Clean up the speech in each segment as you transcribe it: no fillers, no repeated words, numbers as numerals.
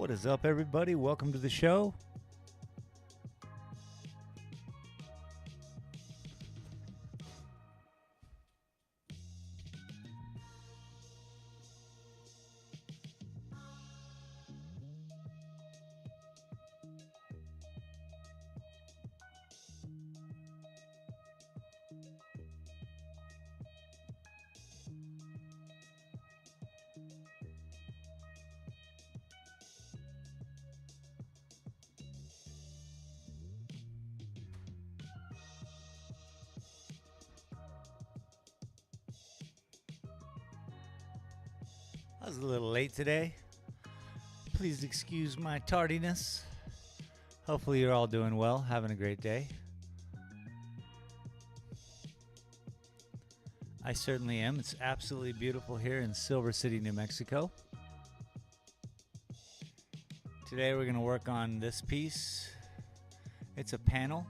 What is up, everybody? Welcome to the show. I was a little late today. Please excuse my tardiness. Hopefully you're all doing well, having a great day. I certainly am. It's absolutely beautiful here in Silver City, New Mexico. Today we're going to work on this piece. It's a panel.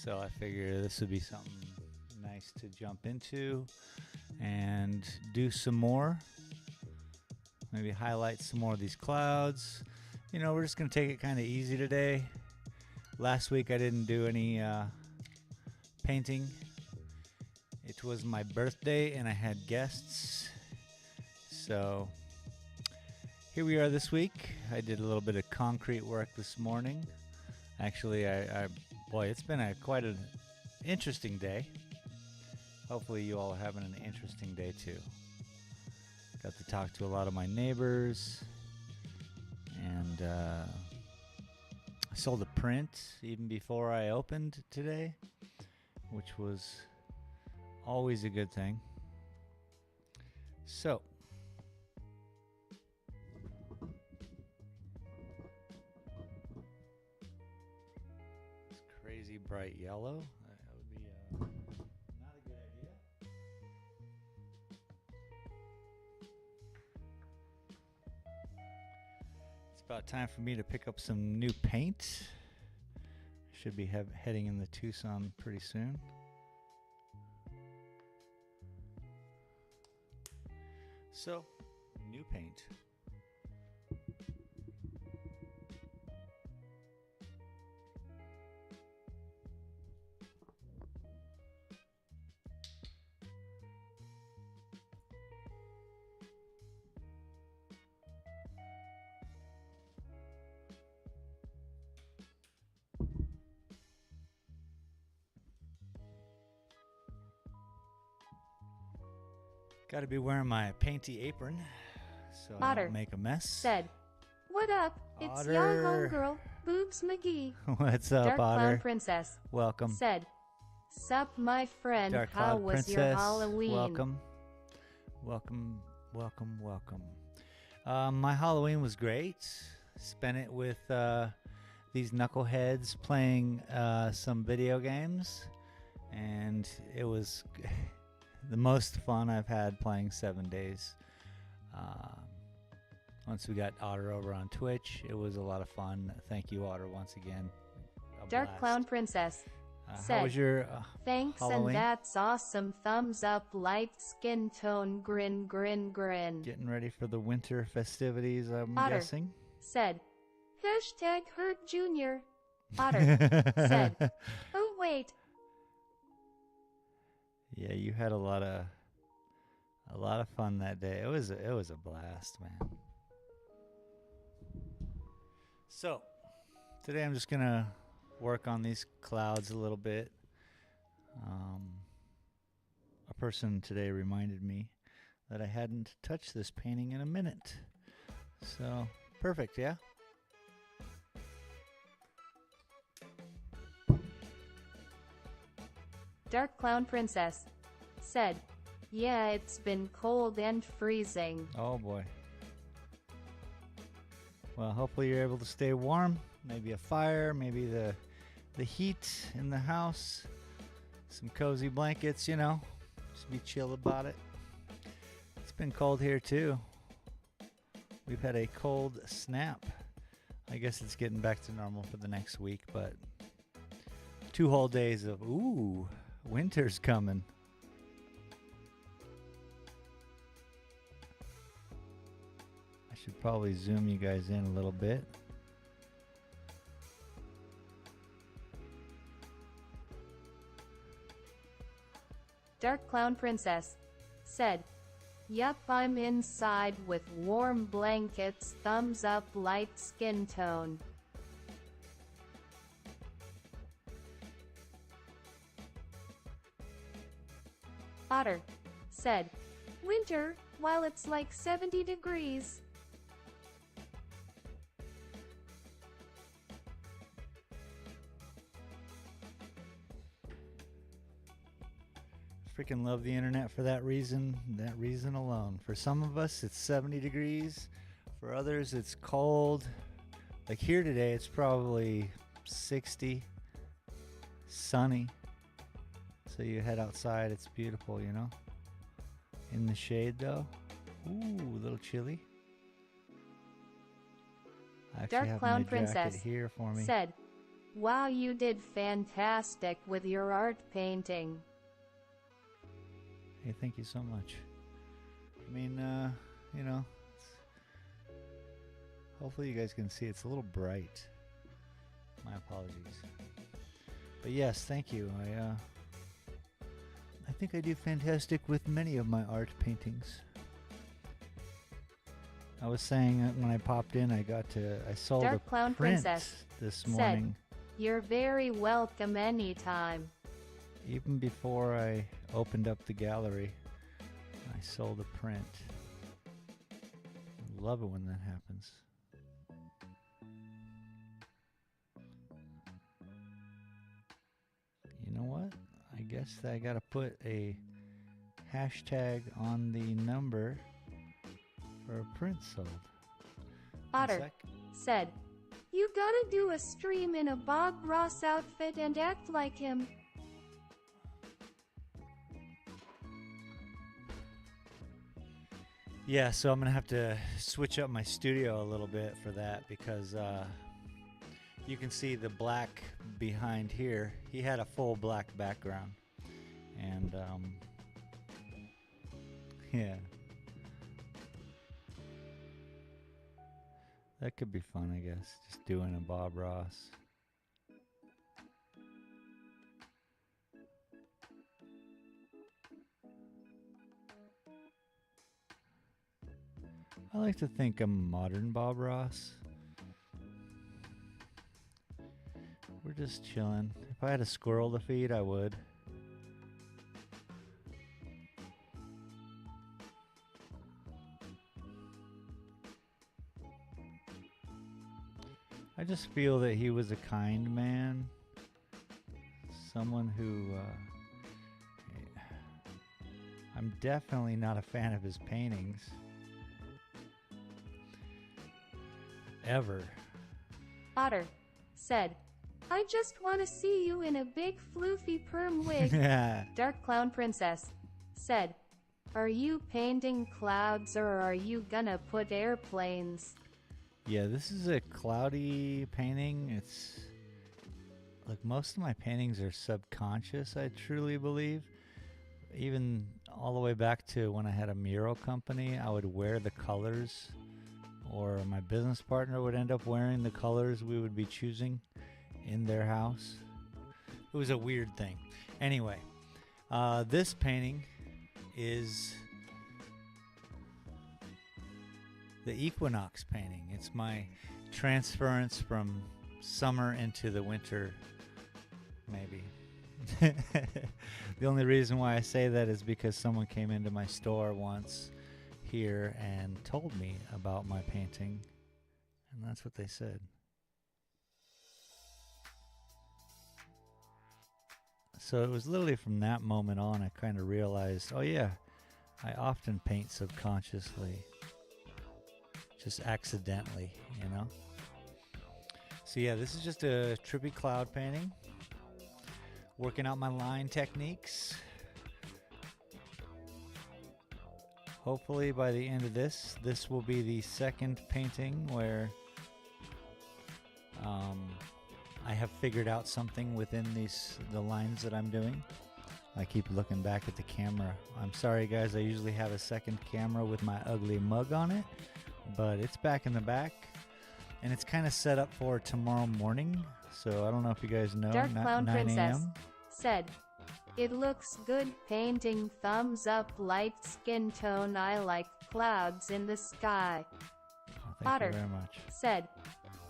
So I figure this would be something nice to jump into and do some more. Maybe highlight some more of these clouds. You know, we're just going to take it kind of easy today. Last week I didn't do any painting. It was my birthday and I had guests. So here we are this week. I did a little bit of concrete work this morning. Actually, boy, it's been quite an interesting day. Hopefully you all are having an interesting day too. Got to talk to a lot of my neighbors, and I sold a print even before I opened today, which was always a good thing. So, crazy bright yellow. That would be not a good idea. It's about time for me to pick up some new paint. Should be heading in the Tucson pretty soon. So, new paint. Got to be wearing my painty apron so I don't make a mess. Said, "What up? It's Otter. your homegirl, Boobs McGee." What's up, Dark Otter? Clown Princess Welcome. said, "Sup, my friend. Dark How Cloud was Princess. your Halloween?" Welcome. Welcome, welcome, welcome. My Halloween was great. Spent it with these knuckleheads playing some video games, and it was the most fun I've had playing 7 days. Once we got Otter over on Twitch, it was a lot of fun. Thank you, Otter, once again. Dark blast. Clown Princess said, How was your "Thanks, Halloween? and that's awesome. Thumbs up, light skin tone, grin, grin, grin." Getting ready for the winter festivities, I'm Otter guessing. Said, "Hurt Junior." Otter said, "Oh wait." Yeah, you had a lot of fun that day. It was a blast, man. So, today I'm just gonna work on these clouds a little bit. A person today reminded me that I hadn't touched this painting in a minute. So, perfect, yeah? Dark Clown Princess said, "Yeah, it's been cold and freezing." Oh boy. Well, hopefully you're able to stay warm. Maybe a fire, maybe the heat in the house. Some cozy blankets, you know. Just be chill about it. It's been cold here too. We've had a cold snap. I guess it's getting back to normal for the next week, but 2 whole days of, ooh, winter's coming. I should probably zoom you guys in a little bit. Dark Clown Princess said, "Yup, I'm inside with warm blankets, thumbs up, light skin tone." Otter said, "Winter, while it's like 70 degrees. Freaking love the internet for that reason alone. For some of us, it's 70 degrees. For others, it's cold. Like here today, it's probably 60, sunny. So you head outside, it's beautiful, you know? In the shade, though, ooh, a little chilly. I actually Dark have Clown my Princess jacket here for me. said, "Wow, you did fantastic with your art painting." Hey, thank you so much. I mean, you know, hopefully you guys can see it's a little bright. My apologies. But yes, thank you. I think I do fantastic with many of my art paintings. I was saying that when I popped in, I sold Dark a Clown print Princess this said, morning. "You're very welcome anytime." Even before I opened up the gallery, I sold a print. Love it when that happens. You know what? I guess I gotta put a hashtag on the number for a print sold. Otter said, "You gotta do a stream in a Bob Ross outfit and act like him." Yeah, so I'm gonna have to switch up my studio a little bit for that because you can see the black behind here. He had a full black background, and yeah, that could be fun, I guess. Just doing a Bob Ross. I like to think I'm modern Bob Ross. We're just chilling. If I had a squirrel to feed, I would. I just feel that he was a kind man. Someone who... I'm definitely not a fan of his paintings. Ever. Otter said, "I just want to see you in a big floofy perm wig." Dark Clown Princess said, "Are you painting clouds or are you gonna put airplanes?" Yeah, this is a cloudy painting. It's like most of my paintings are subconscious, I truly believe. Even all the way back to when I had a mural company, I would wear the colors, or my business partner would end up wearing the colors we would be choosing in their house. It was a weird thing. Anyway, this painting is the equinox painting. It's my transference from summer into the winter, maybe. The only reason why I say that is because someone came into my store once here and told me about my painting, and that's what they said. So it was literally from that moment on I kind of realized, oh yeah, I often paint subconsciously, just accidentally, you know? So yeah, this is just a trippy cloud painting. Working out my line techniques. Hopefully by the end of this will be the second painting where I have figured out something within the lines that I'm doing. I keep looking back at the camera. I'm sorry guys, I usually have a second camera with my ugly mug on it, but it's back in the back, and it's kind of set up for tomorrow morning. So I don't know if you guys know. Dark Clown 9 Princess a.m. said, "It looks good painting, thumbs up, light skin tone, I like clouds in the sky." Oh, thank Otter you very much. said,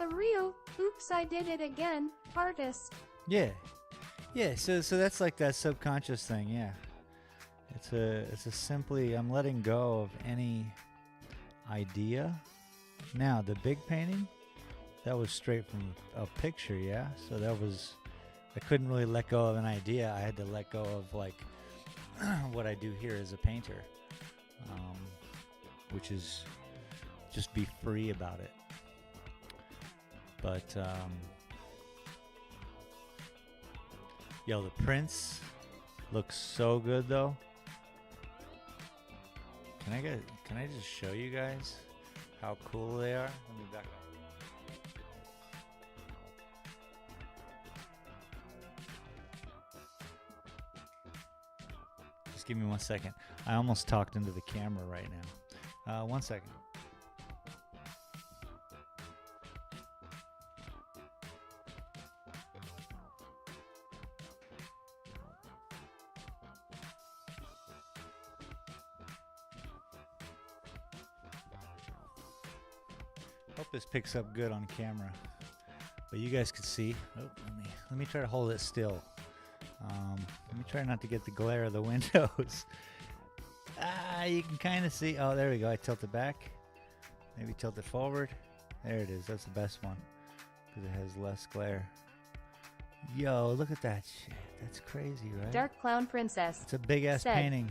"A real, oops I did it again, artist." Yeah. Yeah, so that's like that subconscious thing, yeah. It's a simply, I'm letting go of any idea. Now the big painting, that was straight from a picture, yeah. So that was, I couldn't really let go of an idea. I had to let go of like what I do here as a painter, which is just be free about it. But yo, the prints looks so good though. Can I just show you guys how cool they are? Let me back up. Just give me 1 second. I almost talked into the camera right now. 1 second. Hope this picks up good on camera, but you guys could see. Oh, let me try to hold it still. Let me try not to get the glare of the windows. You can kind of see. Oh, there we go. I tilt it back. Maybe tilt it forward. There it is. That's the best one because it has less glare. Yo, look at that shit. That's crazy, right? Dark Clown Princess It's a big ass said, painting.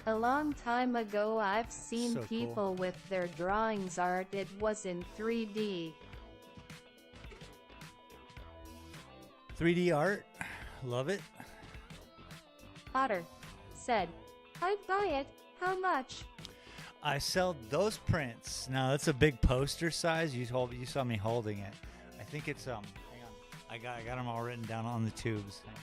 "A long time ago I've seen So people cool. with their drawings art. It was in 3D." 3D art. Love it. Otter said, "I'd buy it. How much?" I sell those prints. Now that's a big poster size. You saw me holding it. I think it's hang on. I got them all written down on the tubes. Hang on.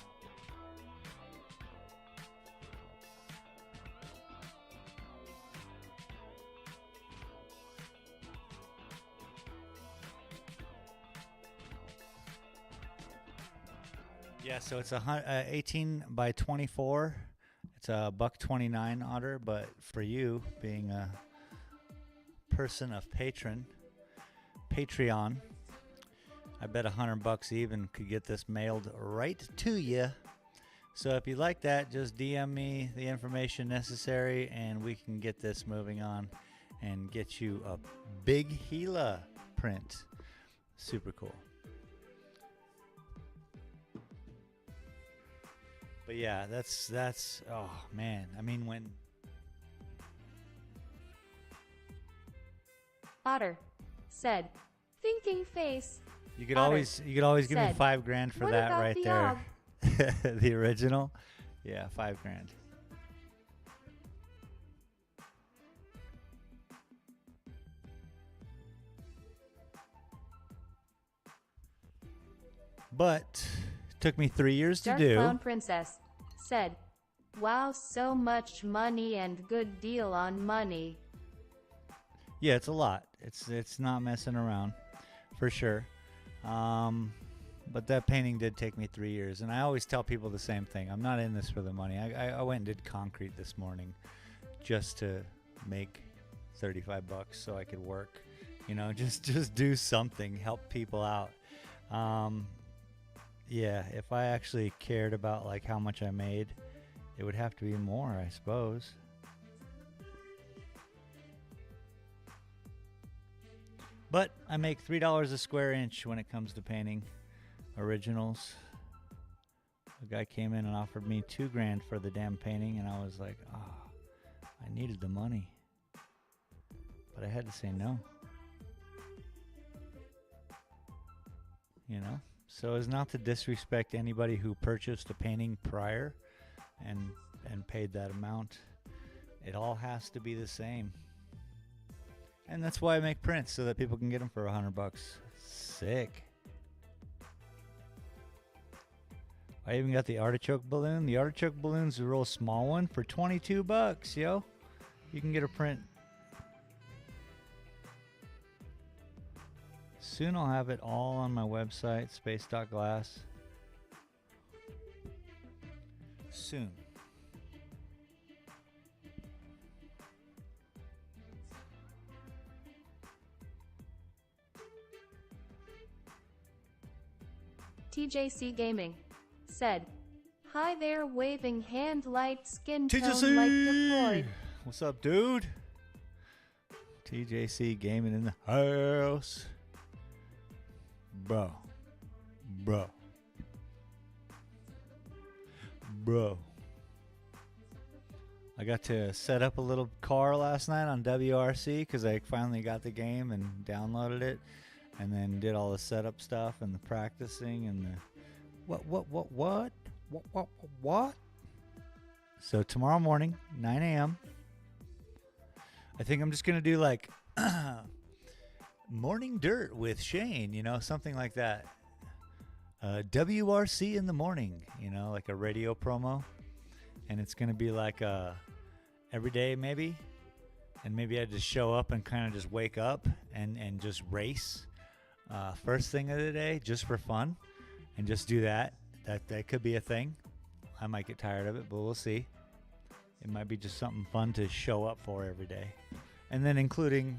Yeah, so it's 18 by 24. It's a $1.29 Otter, but for you being a person of Patreon, I bet $100 even could get this mailed right to you. So if you like that, just DM me the information necessary, and we can get this moving on and get you a big Gila print. Super cool. But yeah, that's oh man. I mean, when Otter said, "Thinking face." you could Otter always give me said, $5,000 for "What that about right the there. The original, yeah, $5,000. But took me 3 years to Dark do. Clown Princess said, "Wow, so much money and good deal on money." Yeah, it's a lot. It's not messing around, for sure. But that painting did take me 3 years, and I always tell people the same thing. I'm not in this for the money. I went and did concrete this morning, just to make $35 so I could work. You know, just do something, help people out. Yeah, if I actually cared about like how much I made, it would have to be more, I suppose. But I make $3 a square inch when it comes to painting originals. A guy came in and offered me $2,000 for the damn painting, and I was like, oh, I needed the money. But I had to say no. You know? So as not to disrespect anybody who purchased a painting prior and paid that amount, it all has to be the same. And that's why I make prints, so that people can get them for $100. Sick. I even got the artichoke balloon. The artichoke balloon's a real small one for $22, yo. You can get a print. Soon I'll have it all on my website, space.glass. Soon. TJC Gaming said, "Hi there, waving hand, light skin tone TJC! like deployed." What's up, dude? TJC Gaming in the house. Bro. I got to set up a little car last night on WRC because I finally got the game and downloaded it, and then did all the setup stuff and the practicing and the what? So tomorrow morning, 9 a.m. I think I'm just gonna do like morning dirt with Shane, you know, something like that. WRC in the morning, you know, like a radio promo, and it's gonna be like every day maybe, and maybe I just show up and kind of just wake up and just race first thing of the day just for fun, and just do that. That could be a thing. I might get tired of it, but we'll see. It might be just something fun to show up for every day, and then including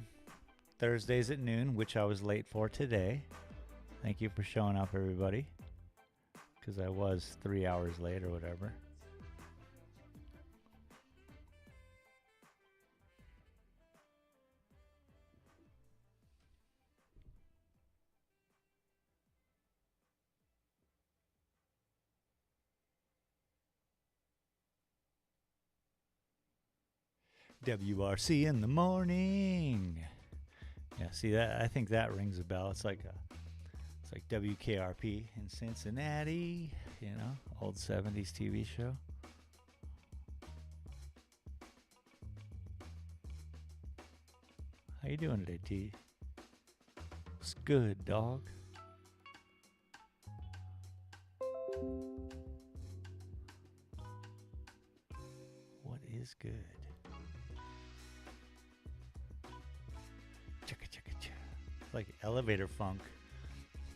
Thursdays at noon, which I was late for today. Thank you for showing up, everybody, because I was 3 hours late or whatever. WRC in the morning. Yeah, see that? I think that rings a bell. It's like WKRP in Cincinnati, you know, old 70s TV show. How you doing today, T? It's good, dog. What is good? Like elevator funk.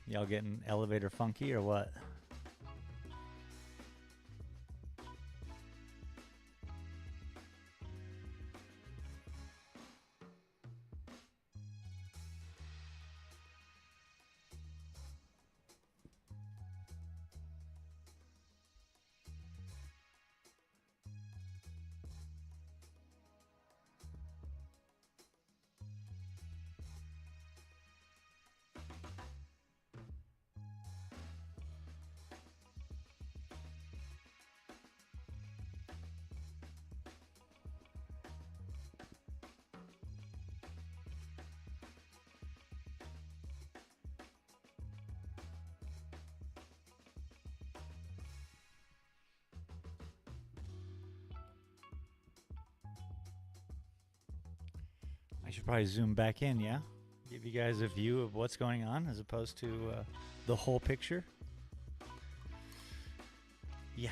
Y'all getting elevator funky or what? I should probably zoom back in, yeah? Give you guys a view of what's going on as opposed to the whole picture. Yeah.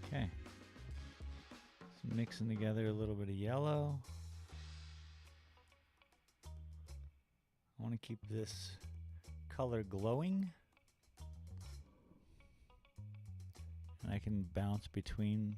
Okay. So mixing together a little bit of yellow. I want to keep this color glowing. And I can bounce between .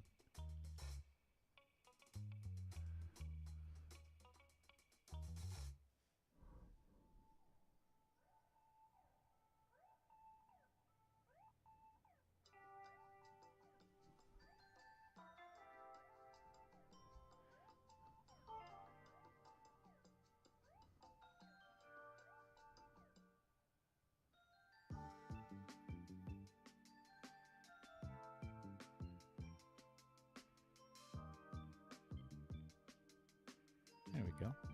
we go.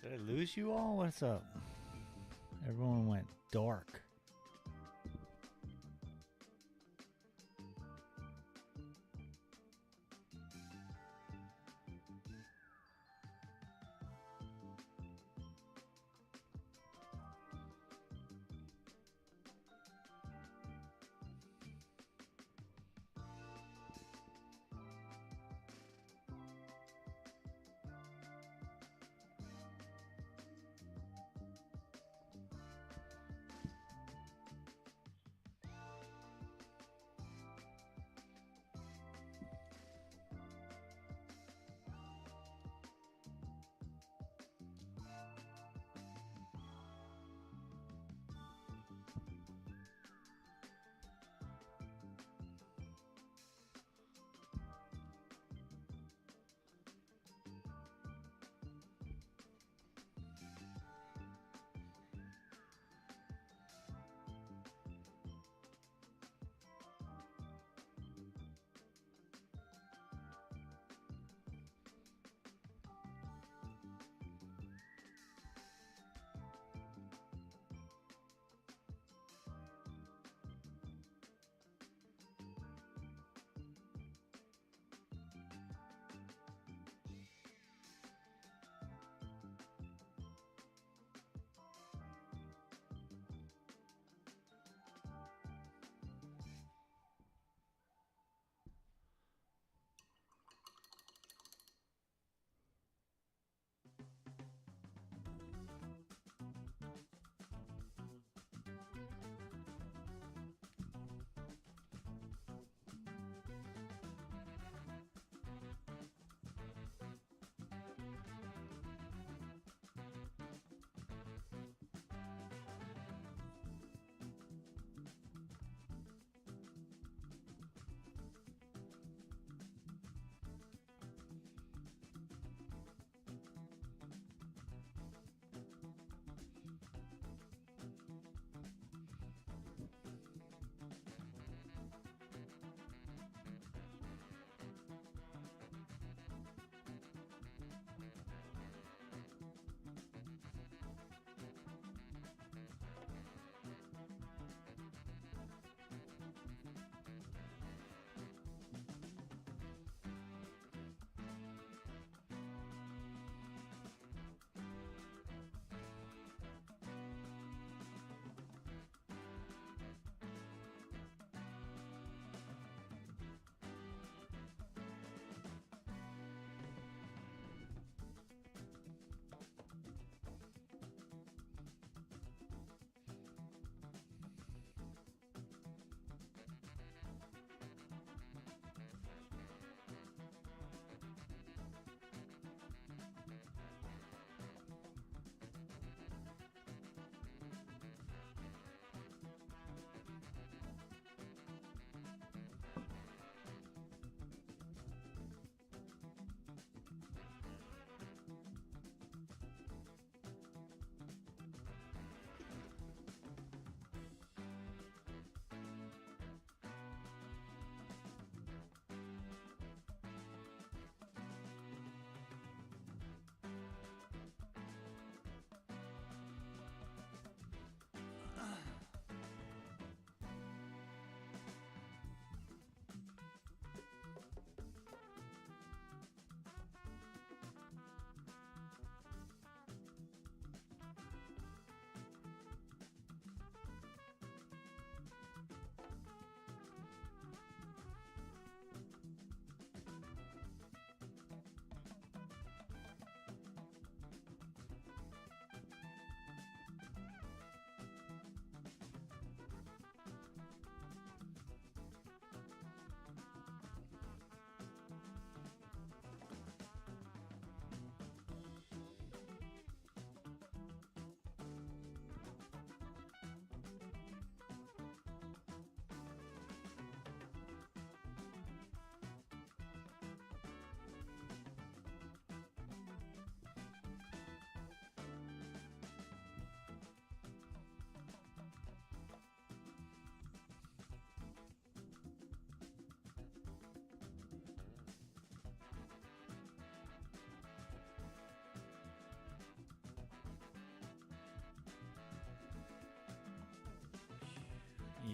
Did I lose you all? What's up? Everyone went dark.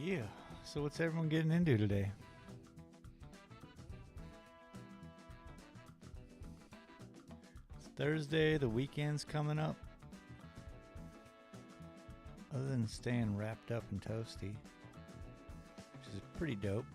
Yeah. So what's everyone getting into today? It's Thursday, the weekend's coming up. Other than staying wrapped up and toasty, which is pretty dope.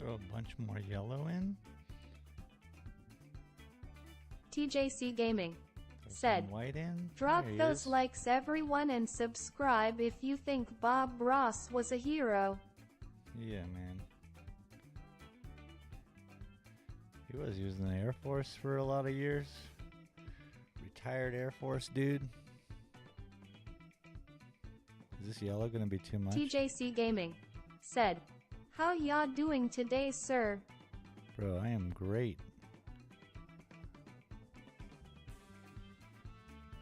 Throw a bunch more yellow in. TJC Gaming Throw said, some white in. drop There he those is. likes everyone and subscribe if you think Bob Ross was a hero. Yeah, man. He was using the Air Force for a lot of years. Retired Air Force dude. Is this yellow gonna be too much? TJC Gaming said, how y'all doing today, sir? Bro, I am great.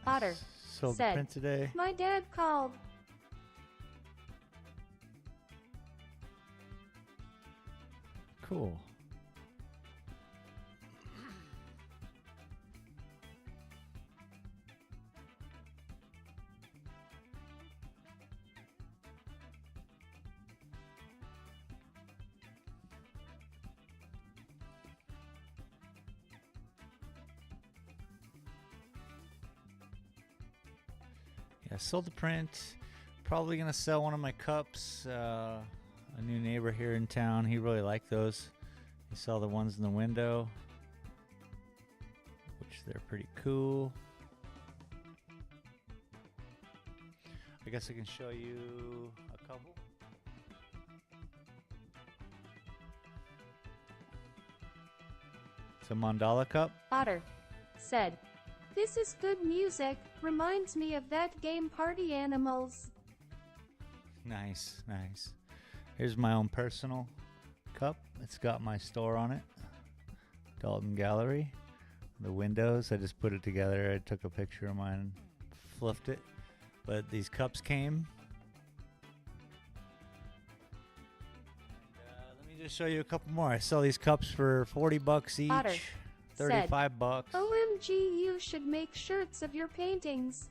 Otter Sold the said, print today. my dad called. Cool. Yeah, sold the print. Probably gonna sell one of my cups. A new neighbor here in town, he really liked those. He saw the ones in the window, which they're pretty cool. I guess I can show you a couple. It's a mandala cup. Otter said, this is good music, reminds me of that game Party Animals. Nice, nice. Here's my own personal cup. It's got my store on it. Dalton Gallery. The windows, I just put it together. I took a picture of mine, fluffed it. But these cups came. Let me just show you a couple more. I sell these cups for $40 each. Otter 35 bucks. OMG, you should make shirts of your paintings.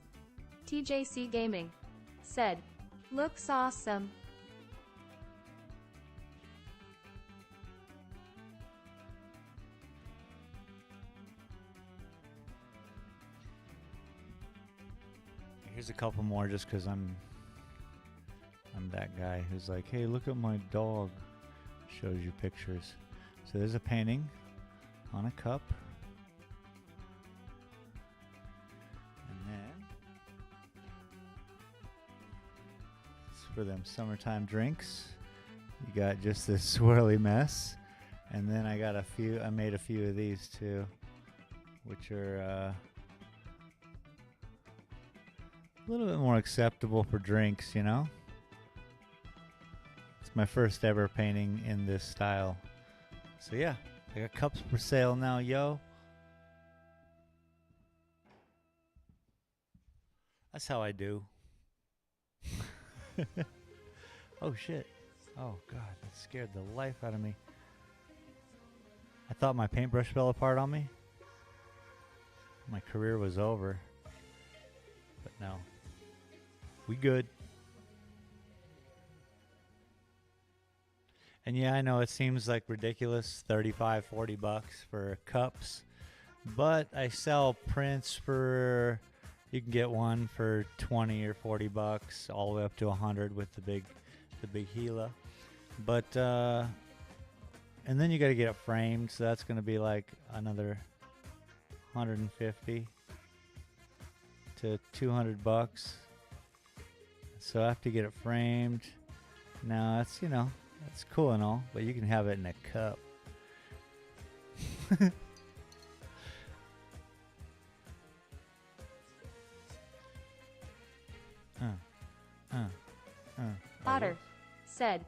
TJC Gaming said, looks awesome. Here's a couple more just because I'm that guy who's like, hey, look at my dog. Shows you pictures. So there's a painting on a cup. And then it's for them summertime drinks. You got just this swirly mess. And then I made a few of these too, which are a little bit more acceptable for drinks, you know? It's my first ever painting in this style. So yeah, I got cups for sale now, yo. That's how I do. Oh shit. Oh god, that scared the life out of me. I thought my paintbrush fell apart on me. My career was over. But no. We good. And yeah, I know it seems like ridiculous, $35, $40 for cups. But I sell prints for, you can get one for 20 or 40 bucks, all the way up to 100 with the big Gila. But and then you got to get it framed, so that's going to be like another 150 to 200 bucks. So I have to get it framed. Now that's, you know, that's cool and all, but you can have it in a cup. Otter said,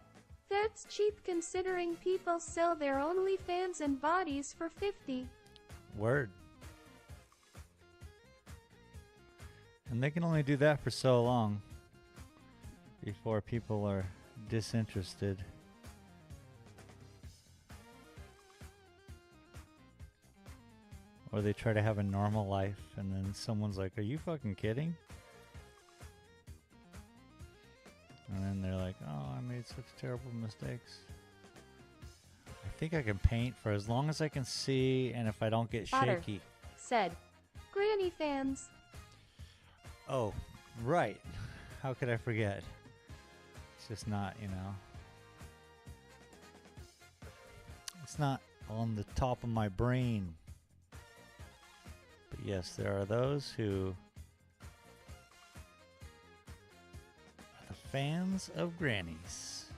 "That's cheap considering people sell their OnlyFans and bodies for 50. Word. And they can only do that for so long before people are disinterested. Or they try to have a normal life and then someone's like, "Are you fucking kidding?" And then they're like, "Oh, I made such terrible mistakes." I think I can paint for as long as I can see and if I don't get Otter shaky. said, "Granny fans." Oh, right. How could I forget? It's just not, you know. It's not on the top of my brain. But yes, there are those who are the fans of grannies.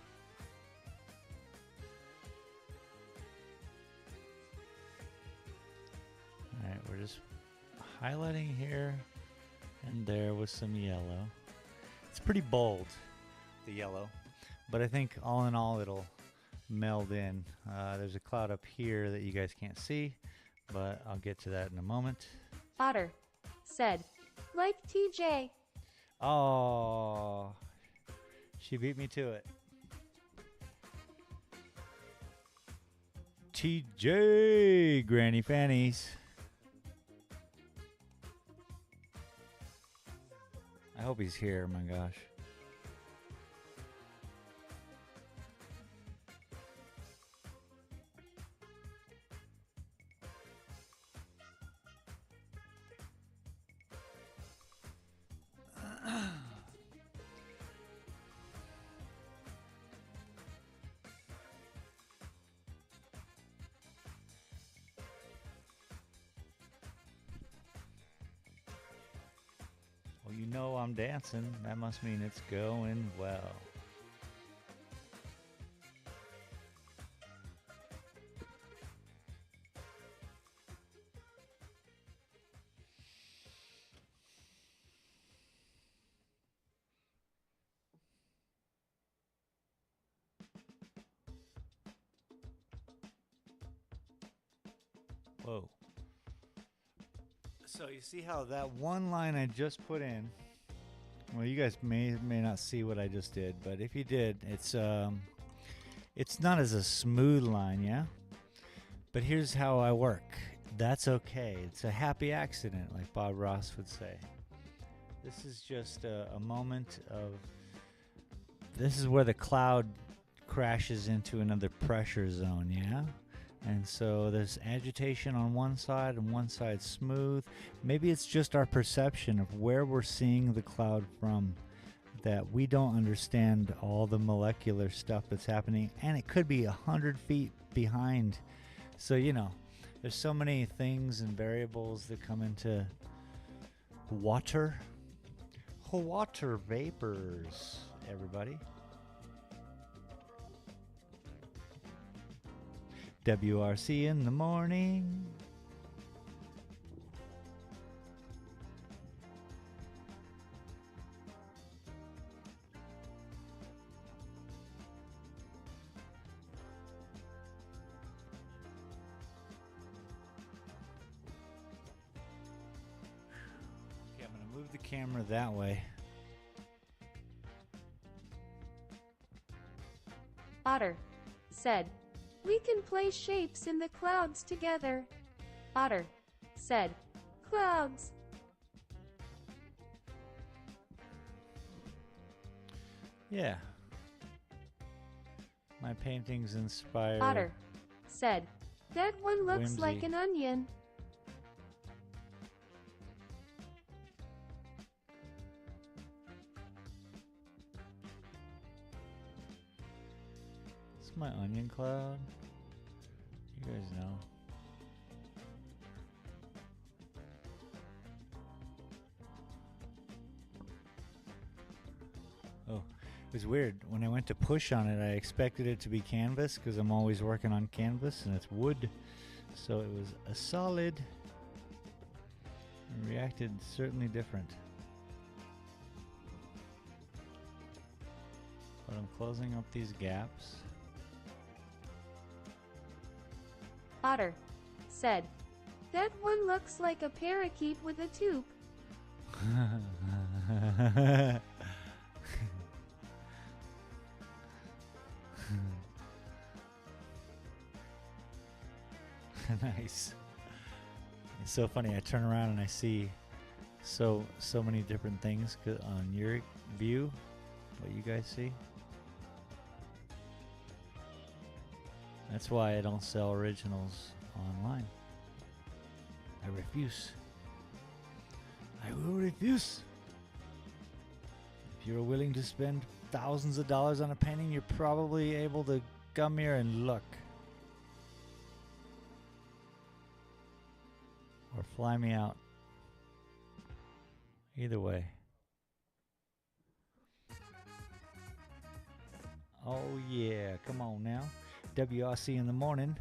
Alright, we're just highlighting here and there with some yellow. It's pretty bold, the yellow, but I think all in all it'll meld in. There's a cloud up here that you guys can't see, but I'll get to that in a moment. Otter said, "Like TJ." Oh, she beat me to it. TJ Granny Fannies. I hope he's here, my gosh. Well, you know I'm dancing. That must mean it's going well. Whoa. So you see how that one line I just put in, well, you guys may not see what I just did, but if you did, it's not as a smooth line, yeah? But here's how I work. That's okay. It's a happy accident, like Bob Ross would say. This is just a moment of, this is where the cloud crashes into another pressure zone, yeah? And so there's agitation on one side and one side smooth. Maybe it's just our perception of where we're seeing the cloud from, that we don't understand all the molecular stuff that's happening, and it could be 100 feet behind. So, you know, there's so many things and variables that come into water. Water vapors, everybody. WRC in the morning. Okay, I'm going to move the camera that way. Otter said, "We can play shapes in the clouds together." Otter said, "Clouds." Yeah. My paintings inspire. Otter said, "That one looks whimsy. like an onion." this my onion cloud? You guys know. Oh, it was weird. When I went to push on it, I expected it to be canvas because I'm always working on canvas and it's wood. So it was a solid. It reacted certainly different. But I'm closing up these gaps. Otter said, "That one looks like a parakeet with a tube." Nice. It's so funny. I turn around and I see so many different things on your view. What you guys see. That's why I don't sell originals online. I refuse. I will refuse. If you're willing to spend thousands of dollars on a painting, you're probably able to come here and look. Or fly me out. Either way. Oh yeah, come on now. WRC in the morning.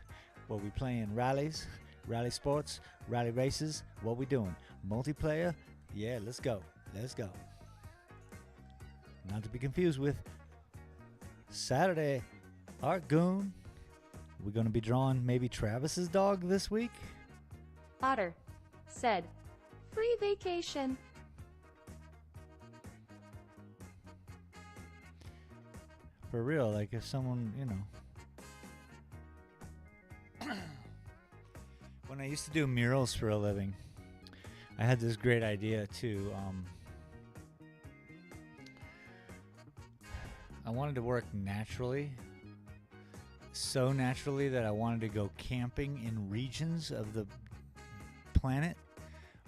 What we playing? Rallies, rally sports, rally races. What we doing? Multiplayer? Yeah, let's go. Let's go. Not to be confused with Saturday Art Goon. We're going to be drawing maybe Travis's dog this week. Otter said, "Free vacation." For real, like if someone, you know. When I used to do murals for a living, I had this great idea too. I wanted to work naturally. So naturally that I wanted to go camping in regions of the planet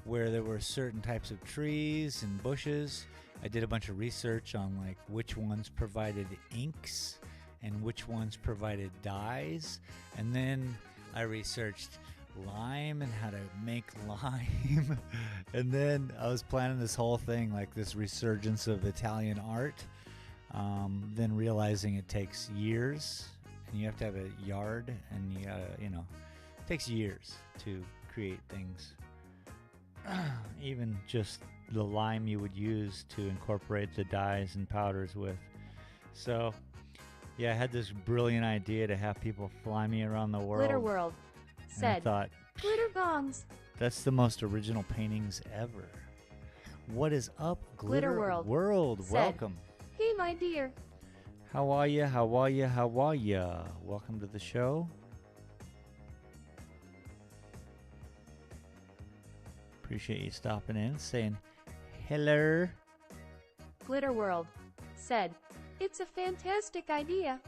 where there were certain types of trees and bushes. I did a bunch of research on like which ones provided inks and which ones provided dyes, and then I researched lime and how to make lime. And then I was planning this whole thing, like this resurgence of Italian art, then realizing it takes years and you have to have a yard and you gotta, you know, it takes years to create things. Even just the lime you would use to incorporate the dyes and powders with. So yeah, I had this brilliant idea to have people fly me around the world. Glitter World And I said, thought, "Glitter gongs." that's the most original paintings ever. What is up, Glitter World said, welcome. "Hey, my dear." How are ya? How are ya? How are ya? Welcome to the show. Appreciate you stopping in, saying hello. Glitter World said, "It's a fantastic idea."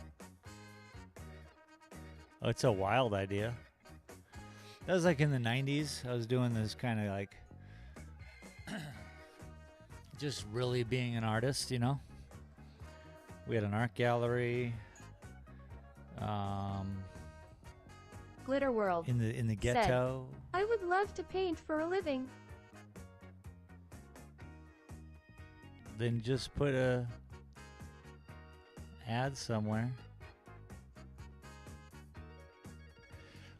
Oh, it's a wild idea. That was like in the 90s. I was doing this kind of like just really being an artist, you know. We had an art gallery Glitter World in the ghetto. "I would love to paint for a living." Then just put a ad somewhere.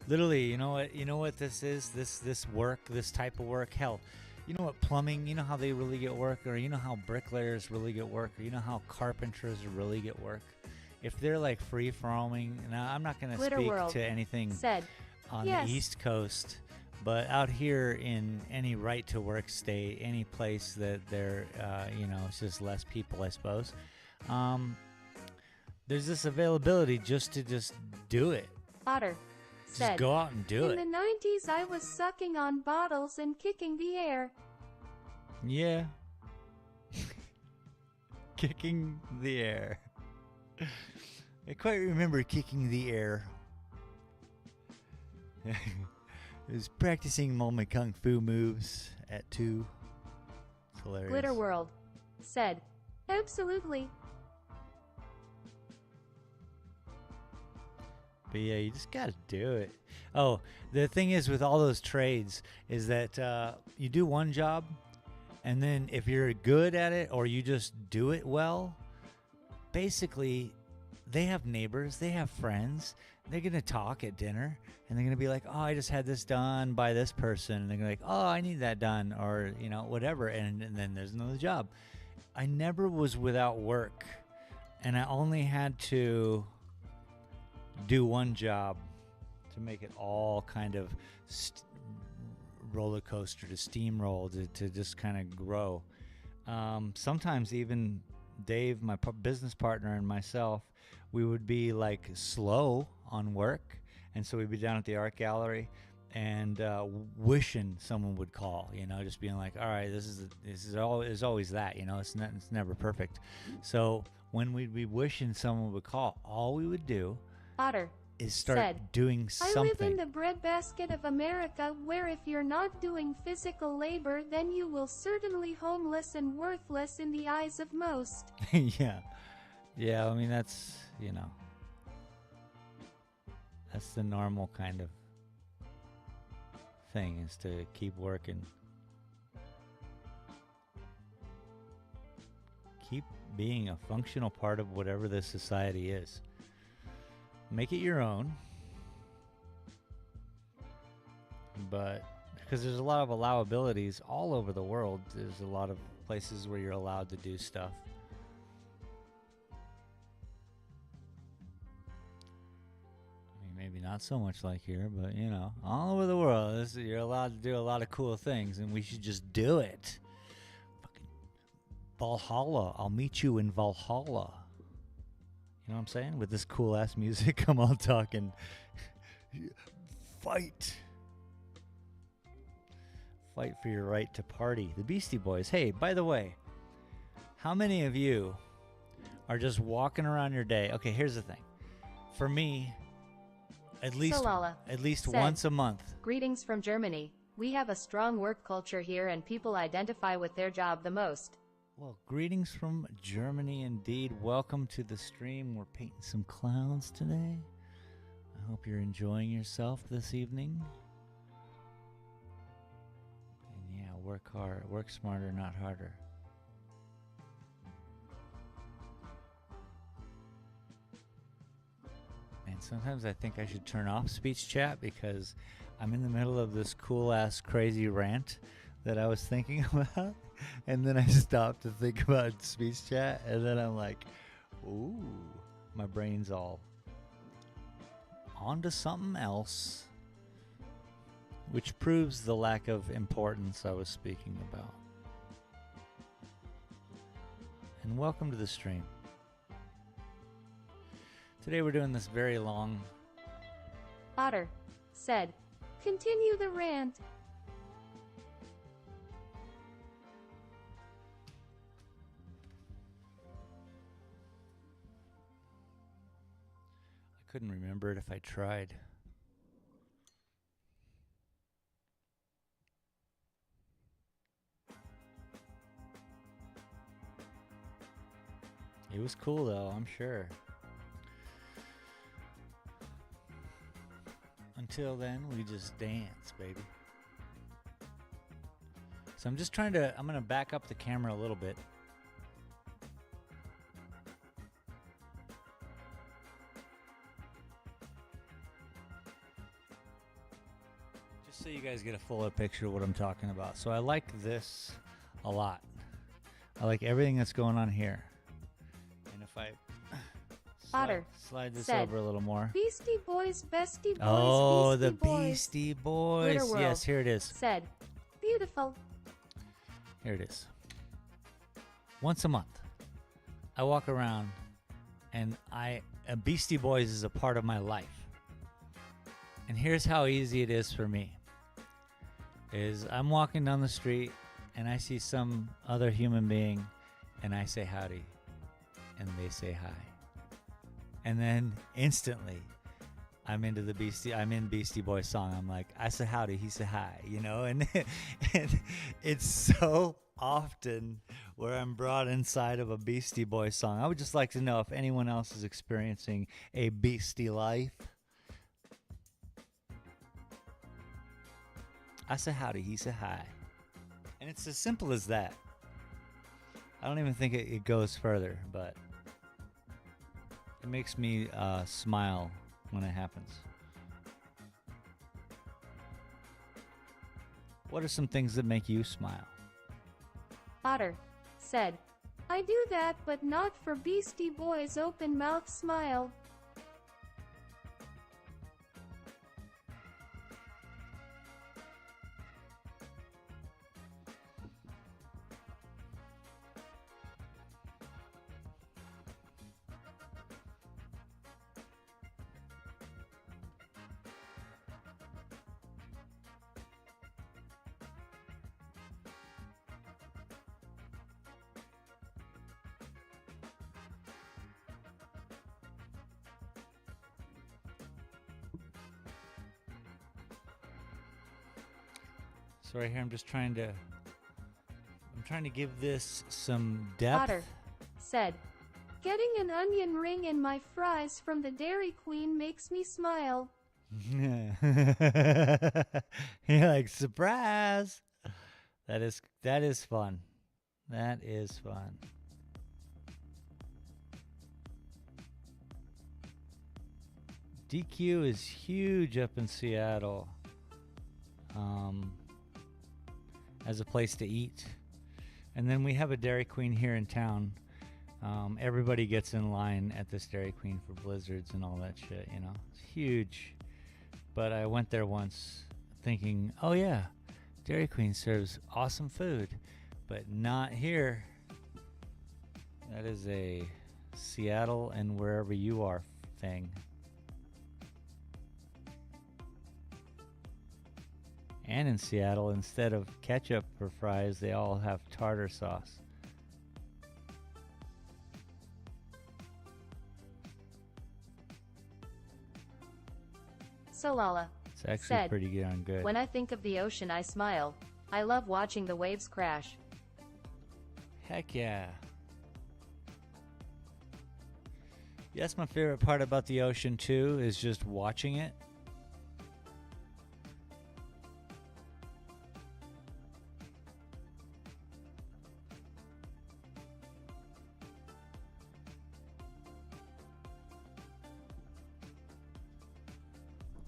Literally, you know what this is? This work, this type of work. Hell, you know what plumbing, you know how they really get work, or you know how bricklayers really get work, or you know how carpenters really get work. If they're like free roaming, now I'm not going to Glitter speak World to anything said, on "Yes." the East Coast, but out here in any right to work state, any place that there, you know, it's just less people, I suppose. There's this availability just to do it. Otter Just said, go out and do "In it. the 90s, I was sucking on bottles and kicking the air." Yeah. Kicking the air. I quite remember kicking the air. I was practicing all my kung fu moves at 2. It's hilarious. Glitter World said, "Absolutely." But yeah, you just gotta do it. Oh, the thing is with all those trades is that you do one job, and then if you're good at it or you just do it well, basically they have neighbors, they have friends, they're gonna talk at dinner, and they're gonna be like, oh, I just had this done by this person, and they're gonna be like, oh, I need that done, or whatever, and then there's another job. I never was without work, and I only had to do one job to make it all kind of roller coaster, to steamroll, to just kind of grow. Sometimes even Dave, my business partner, and myself, we would be like slow on work, and so we'd be down at the art gallery and wishing someone would call, just being like, all right, this is always that, it's never perfect. So when we'd be wishing someone would call, all we would do Otter is start said, doing something. I live in the breadbasket of America, where if you're not doing physical labor, then you will certainly homeless and worthless in the eyes of most. Yeah, I mean, that's the normal kind of thing, is to keep working, keep being a functional part of whatever this society is. Make it your own, but because there's a lot of allowabilities all over the world, there's a lot of places where you're allowed to do stuff. I mean, maybe not so much like here, but all over the world, you're allowed to do a lot of cool things, and we should just do it. Fucking Valhalla, I'll meet you in Valhalla. You know what I'm saying? With this cool ass music, I'm all talking fight for your right to party. The Beastie Boys. Hey, by the way, how many of you are just walking around your day? Okay, here's the thing. For me, at least said, once a month. Greetings from Germany. We have a strong work culture here, and people identify with their job the most. Well, greetings from Germany indeed. Welcome to the stream. We're painting some clouds today. I hope you're enjoying yourself this evening. And yeah, work hard, work smarter, not harder. And sometimes I think I should turn off speech chat because I'm in the middle of this cool ass crazy rant that I was thinking about. And then I stopped to think about speech chat, and then I'm like, ooh, my brain's all onto something else, which proves the lack of importance I was speaking about. And welcome to the stream. Today we're doing this very long. Otter said, continue the rant. Couldn't remember it if I tried. It was cool though, I'm sure. Until then, we just dance, baby. So I'm gonna back up the camera a little bit. So you guys get a fuller picture of what I'm talking about. So I like this a lot. I like everything that's going on here. And if I slide this over a little more. Beastie Boys, Bestie Boys, oh, Beastie the Boys. Beastie Boys. Yes, here it is. Said, beautiful. Here it is. Once a month, I walk around and Beastie Boys is a part of my life. And here's how easy it is for me. Is I'm walking down the street and I see some other human being and I say howdy and they say hi. And then instantly I'm in Beastie Boys song. I'm like, I say howdy, he say hi, and it's so often where I'm brought inside of a Beastie Boys song. I would just like to know if anyone else is experiencing a beastie life. I said howdy, he said hi. And it's as simple as that. I don't even think it goes further, but it makes me smile when it happens. What are some things that make you smile? Otter said, I do that, but not for Beastie Boys open mouth smile. So right here, I'm trying to give this some depth. Otter said, getting an onion ring in my fries from the Dairy Queen makes me smile. You're like, surprise. That is fun. That is fun. DQ is huge up in Seattle. As a place to eat. And then we have a Dairy Queen here in town. Everybody gets in line at this Dairy Queen for blizzards and all that shit, you know. It's huge. But I went there once thinking, oh yeah, Dairy Queen serves awesome food, but not here. That is a Seattle and wherever you are thing. And in Seattle, instead of ketchup for fries, they all have tartar sauce. Solala It's actually said, pretty darn good. when I think of the ocean, I smile. I love watching the waves crash. Heck yeah. Yes, my favorite part about the ocean too is just watching it.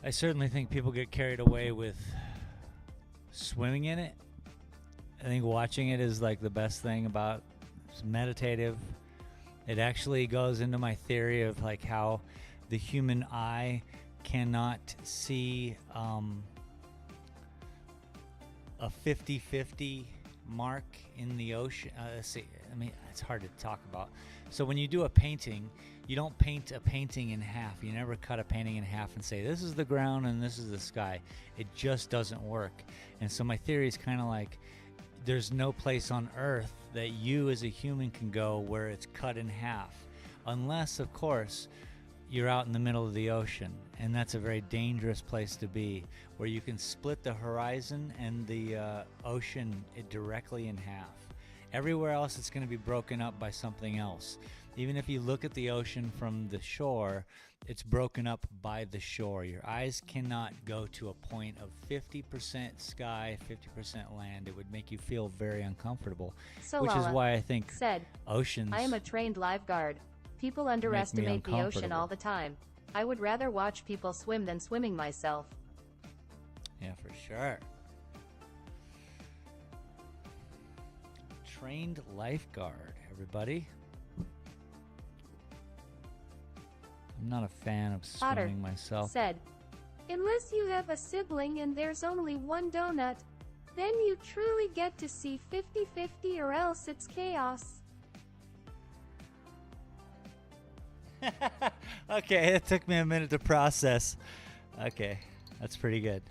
I certainly think people get carried away with swimming in it. I think watching it is like the best thing about it's meditative. It actually goes into my theory of like how the human eye cannot see a 50-50 mark in the ocean. I mean, it's hard to talk about. So when you do a painting, you don't paint a painting in half. You never cut a painting in half and say, this is the ground and this is the sky. It just doesn't work. And so my theory is kind of like, there's no place on Earth that you as a human can go where it's cut in half. Unless, of course, you're out in the middle of the ocean. And that's a very dangerous place to be, where you can split the horizon and the ocean directly in half. Everywhere else, it's going to be broken up by something else. Even if you look at the ocean from the shore, it's broken up by the shore. Your eyes cannot go to a point of 50% sky, 50% land. It would make you feel very uncomfortable, which is why I think said, oceans... I am a trained lifeguard. People underestimate the ocean all the time. I would rather watch people swim than swimming myself. Yeah, for sure. Trained lifeguard, everybody. I'm not a fan of swimming Otter myself. Said, unless you have a sibling and there's only one donut, then you truly get to see 50-50 or else it's chaos. Okay, it took me a minute to process. Okay, that's pretty good.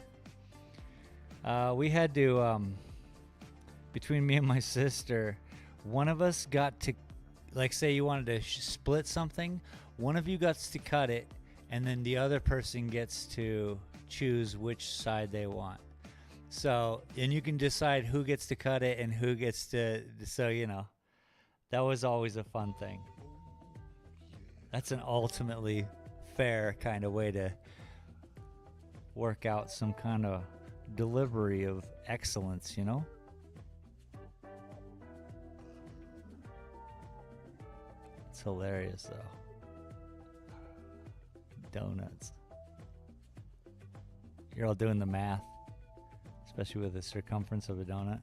We had to, between me and my sister, one of us got to, like say you wanted to split something, one of you gets to cut it, and then the other person gets to choose which side they want. So, and you can decide who gets to cut it and who gets to, so, you know, that was always a fun thing. That's an ultimately fair kind of way to work out some kind of delivery of excellence, you know? It's hilarious, though. Donuts. You're all doing the math, especially with the circumference of a donut.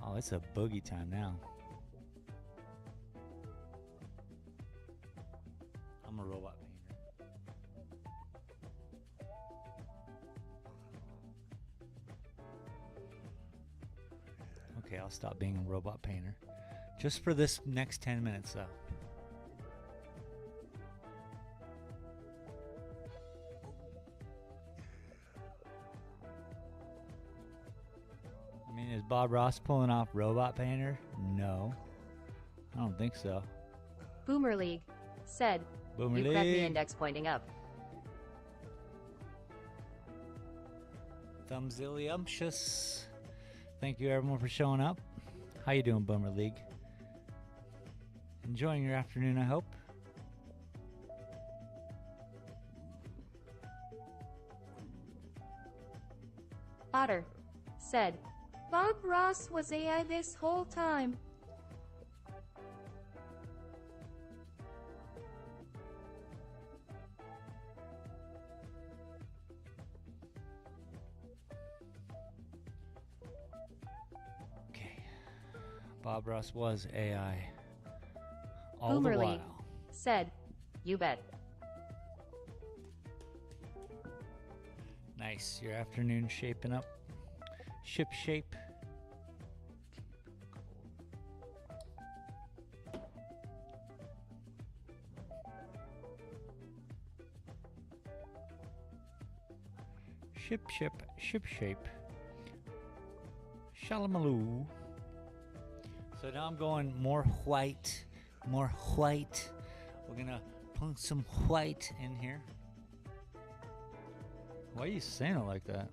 Oh, it's a boogie time now. I'm a robot painter. Okay, I'll stop being a robot painter. Just for this next 10 minutes, though. I mean, is Bob Ross pulling off robot painter? No. I don't think so. Boomer League said, Boomer you League. correct me, index pointing up. Thumbziliumptious. Thank you everyone for showing up. How you doing, Boomer League? Enjoying your afternoon, I hope. Otter said, Bob Ross was AI this whole time. Okay. Bob Ross was AI. All Boomer the League while. said, you bet. Nice. Your afternoon shaping up. Ship shape. Ship shape. Shalamaloo. So now I'm going more white. We're gonna put some white in here. Why are you saying it like that?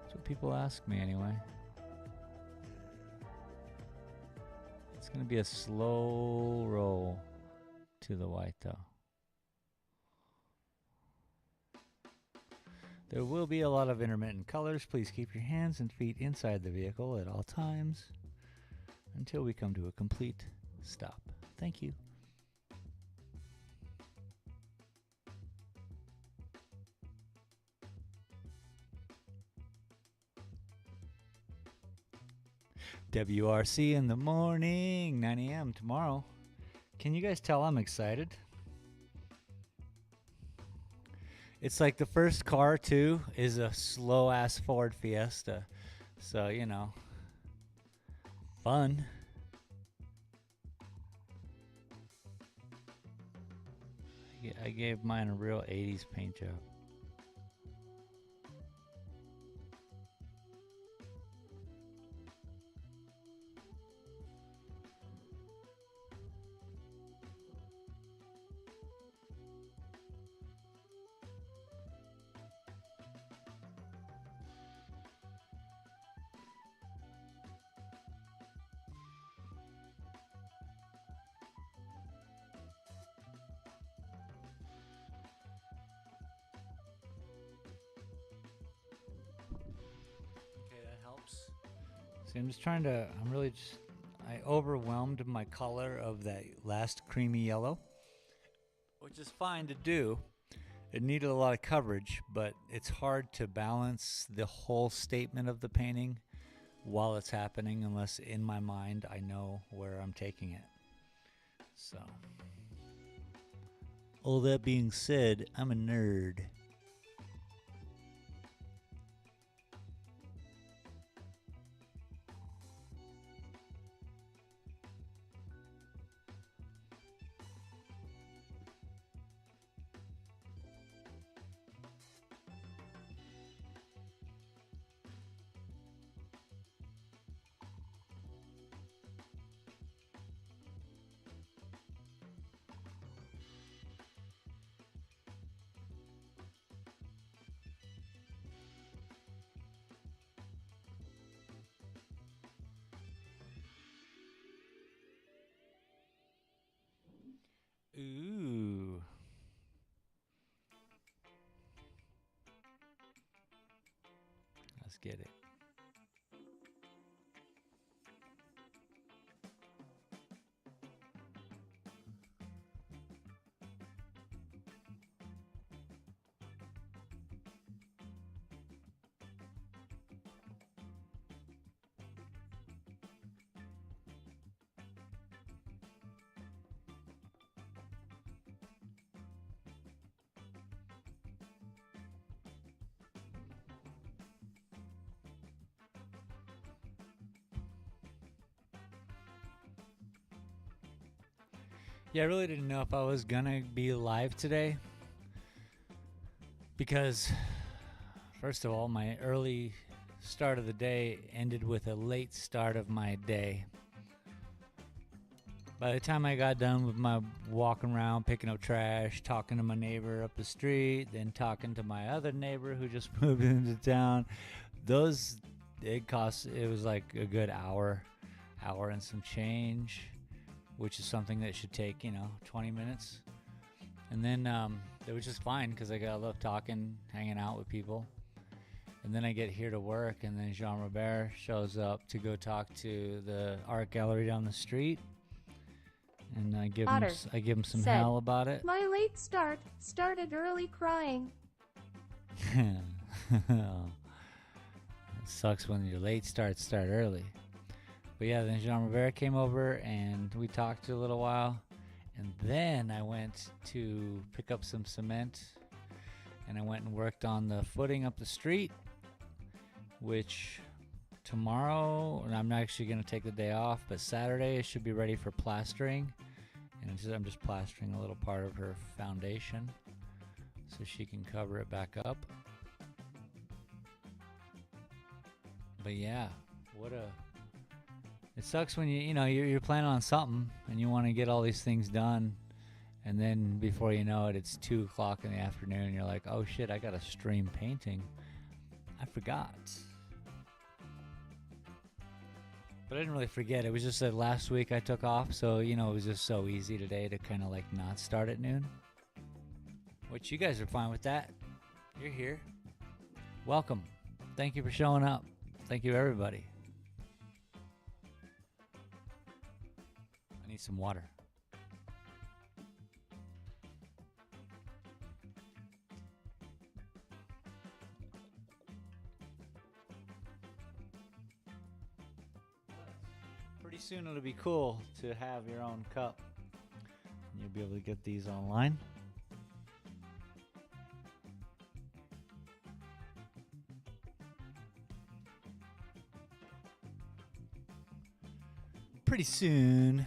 That's what people ask me anyway. It's gonna be a slow roll to the white though. There will be a lot of intermittent colors. Please keep your hands and feet inside the vehicle at all times until we come to a complete stop. Thank you. WRC in the morning, 9 a.m. tomorrow. Can you guys tell I'm excited? It's like the first car, too, is a slow-ass Ford Fiesta. So, you know, fun. I gave mine a real 80s paint job. See, I overwhelmed my color of that last creamy yellow, which is fine to do. It needed a lot of coverage, but it's hard to balance the whole statement of the painting while it's happening unless in my mind I know where I'm taking it. So, all that being said, I'm a nerd. Let's get it. Yeah, I really didn't know if I was gonna be live today because, first of all, my early start of the day ended with a late start of my day. By the time I got done with my walking around, picking up trash, talking to my neighbor up the street, then talking to my other neighbor who just moved into town, it was like a good hour and some change, which is something that should take, 20 minutes. And then it was just fine because I love talking, hanging out with people. And then I get here to work, and then Jean Robert shows up to go talk to the art gallery down the street. And I give him some hell about it. My late start started early crying. It sucks when your late starts start early. But yeah, then Jean Robert came over and we talked for a little while. And then I went to pick up some cement and I went and worked on the footing up the street, which tomorrow, and I'm actually going to take the day off, but Saturday it should be ready for plastering. And I'm just plastering a little part of her foundation so she can cover it back up. But yeah, it sucks when you're planning on something and you want to get all these things done, and then before you know it, it's 2 o'clock in the afternoon and you're like, oh shit, I gotta stream painting. I forgot. But I didn't really forget. It was just that last week I took off, so it was just so easy today to kind of like not start at noon. Which you guys are fine with that. You're here. Welcome. Thank you for showing up. Thank you, everybody. I need some water. Pretty soon it'll be cool to have your own cup. You'll be able to get these online. Pretty soon.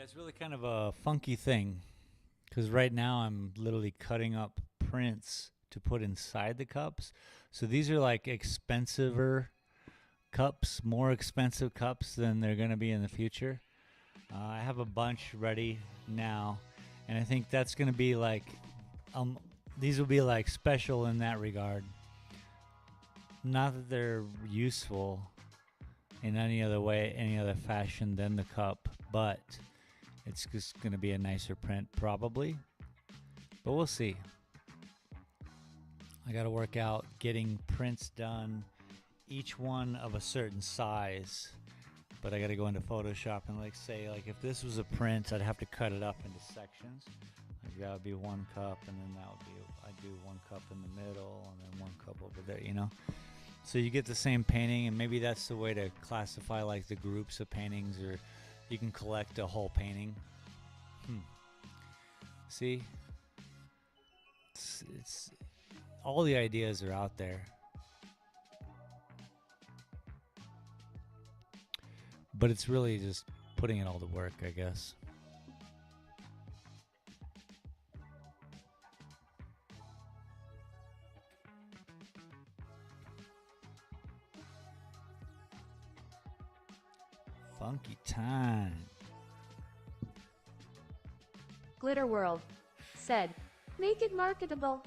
Yeah, it's really kind of a funky thing because right now I'm literally cutting up prints to put inside the cups. So these are like expensiver cups, more expensive cups than they're going to be in the future. I have a bunch ready now, and I think that's going to be like, these will be like special in that regard. Not that they're useful in any other way, any other fashion than the cup, but it's just going to be a nicer print probably, but we'll see. I got to work out getting prints done, each one of a certain size, but I got to go into Photoshop and say if this was a print, I'd have to cut it up into sections. Like that would be one cup, and then that would be, I'd do one cup in the middle and then one cup over there, So you get the same painting, and maybe that's the way to classify like the groups of paintings, or you can collect a whole painting. See? It's all the ideas are out there. But it's really just putting it all to work, I guess. Funky time. Glitter World said, make it marketable.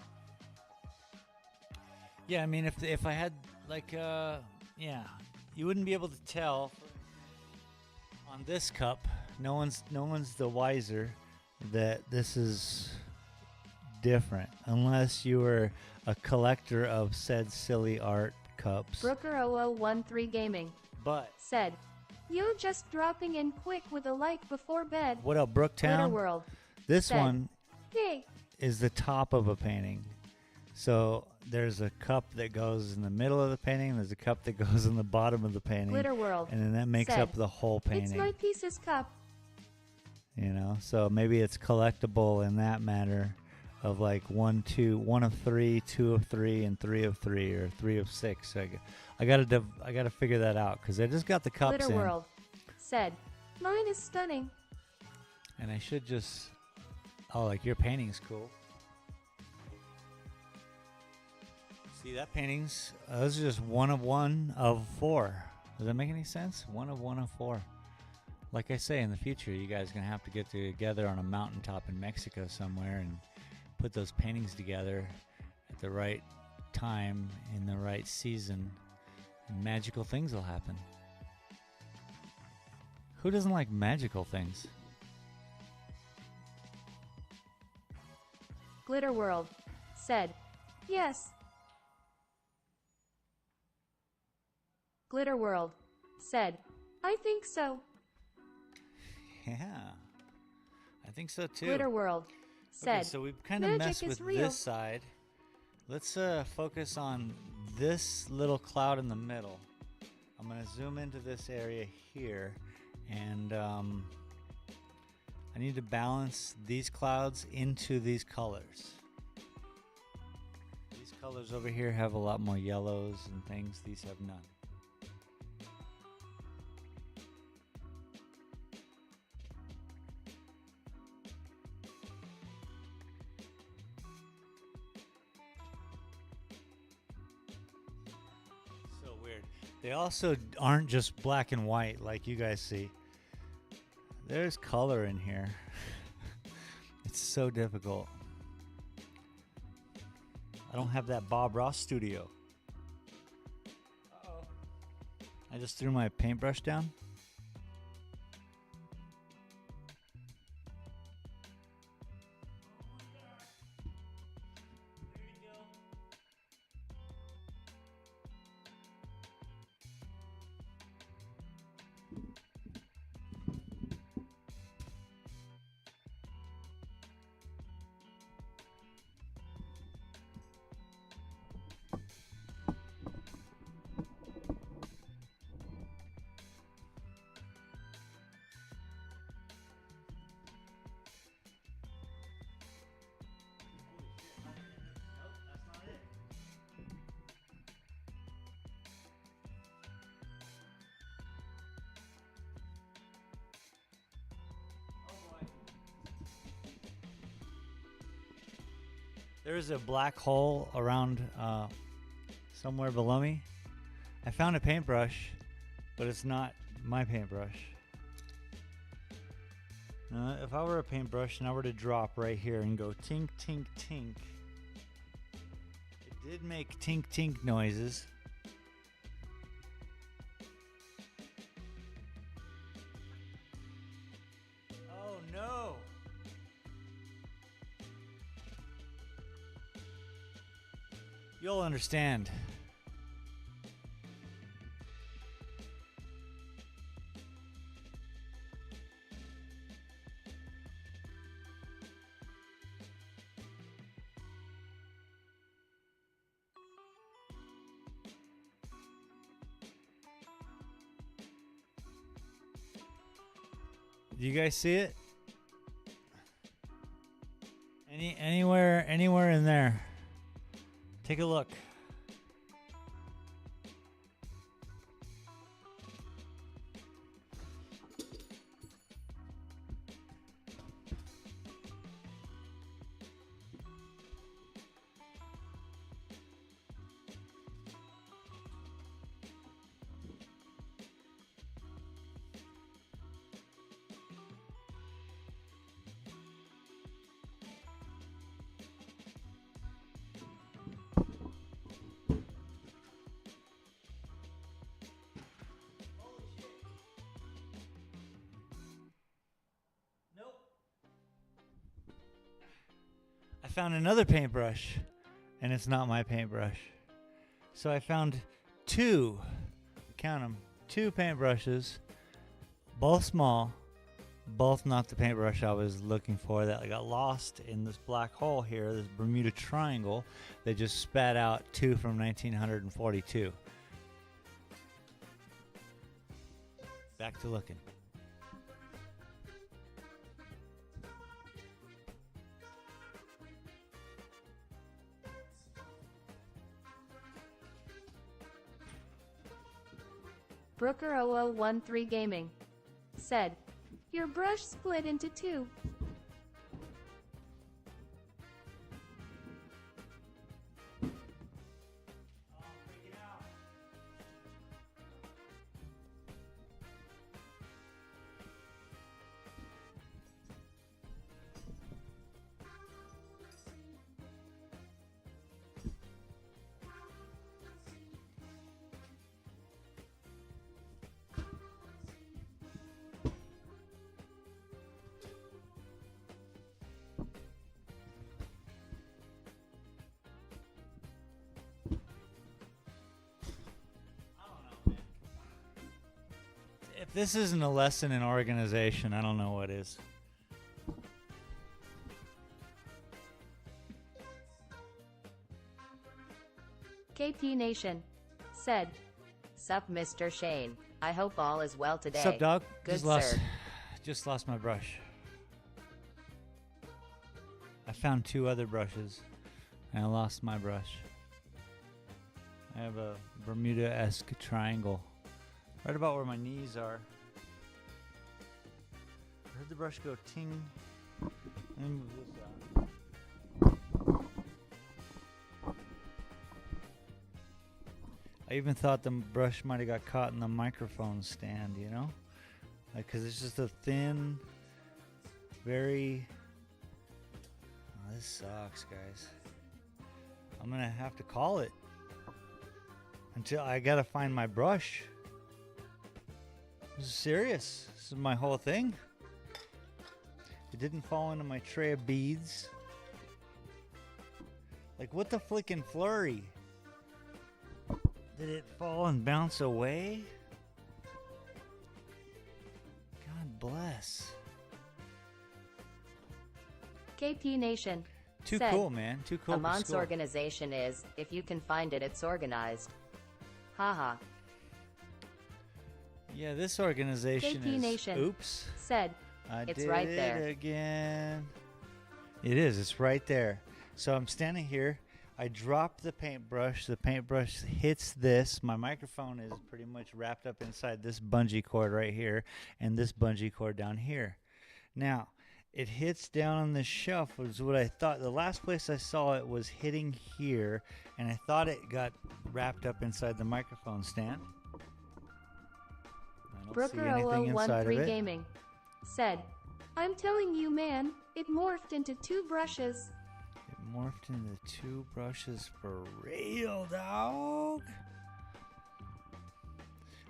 Yeah, I mean, if I had like yeah, you wouldn't be able to tell on this cup. No one's the wiser that this is different unless you were a collector of said silly art cups. Brooker0013 Gaming But said, you just dropping in quick with a like before bed. what up, Brooktown? Glitter World This said, one hey, is the top of a painting. So there's a cup that goes in the middle of the painting. There's a cup that goes in the bottom of the painting. Glitter World And then that makes said, up the whole painting. it's my pieces cup. You know, so maybe it's collectible in that matter of like 1 of 3, 2 of 3, and 3 of 3, or 3 of 6. So I gotta figure that out because I just got the cups Glitter in, World said, mine is stunning. and I should just like your painting's cool. See that painting's those are just 1 of 4. Does that make any sense? 1 of 4. Like I say, in the future, you guys are gonna have to get together on a mountaintop in Mexico somewhere and put those paintings together at the right time in the right season, and magical things will happen. Who doesn't like magical things? Glitter World said, yes. Glitter World said, I think so. Yeah, I think so too. Glitter World said, okay, so we've kind of magic messed is with real. this side. Let's focus on this little cloud in the middle. I'm going to zoom into this area here, and I need to balance these clouds into these colors. These colors over here have a lot more yellows and things. These have none. They also aren't just black and white like you guys see. There's color in here. It's so difficult. I don't have that Bob Ross studio. Uh-oh. I just threw my paintbrush down. There's a black hole around somewhere below me. I found a paintbrush, but it's not my paintbrush. If I were a paintbrush and I were to drop right here and go tink, tink, tink, it did make tink, tink noises. Oh no! You'll understand. Do you guys see it? Anywhere in there. Take a look. found another paintbrush, and it's not my paintbrush. So I found two, count them, two paintbrushes, both small, both not the paintbrush I was looking for, that I got lost in this black hole here, this Bermuda Triangle that just spat out two from 1942. Back to looking. Brooker0013 Gaming said, your brush split into two. If this isn't a lesson in organization, I don't know what is. KP Nation said, sup Mr. Shane, I hope all is well today. Sup dog? Good Just lost my brush. I found two other brushes and I lost my brush. I have a Bermuda-esque triangle right about where my knees are. I heard the brush go ting. Let me move this out. I even thought the brush might have got caught in the microphone stand, you know? Like, cause it's just a thin, very... Oh, this sucks, guys. I'm gonna have to call it. Until I gotta find my brush. This is serious. This is my whole thing. It didn't fall into my tray of beads. Like, what the flickin' flurry? Did it fall and bounce away? God bless. KP Nation Too said, cool, man. Too cool. a for month's school. organization is, if you can find it, it's organized. Haha. Yeah, this organization KP is. Nation Oops. said, I it's did right it there. again. It is. It's right there. So I'm standing here. I drop the paintbrush. The paintbrush hits this. My microphone is pretty much wrapped up inside this bungee cord right here and this bungee cord down here. Now, it hits down on the shelf was what I thought. The last place I saw it was hitting here, and I thought it got wrapped up inside the microphone stand. I don't see anything inside of Brooker0013 it. Gaming said, I'm telling you, man, it morphed into two brushes. It morphed into two brushes for real, dog.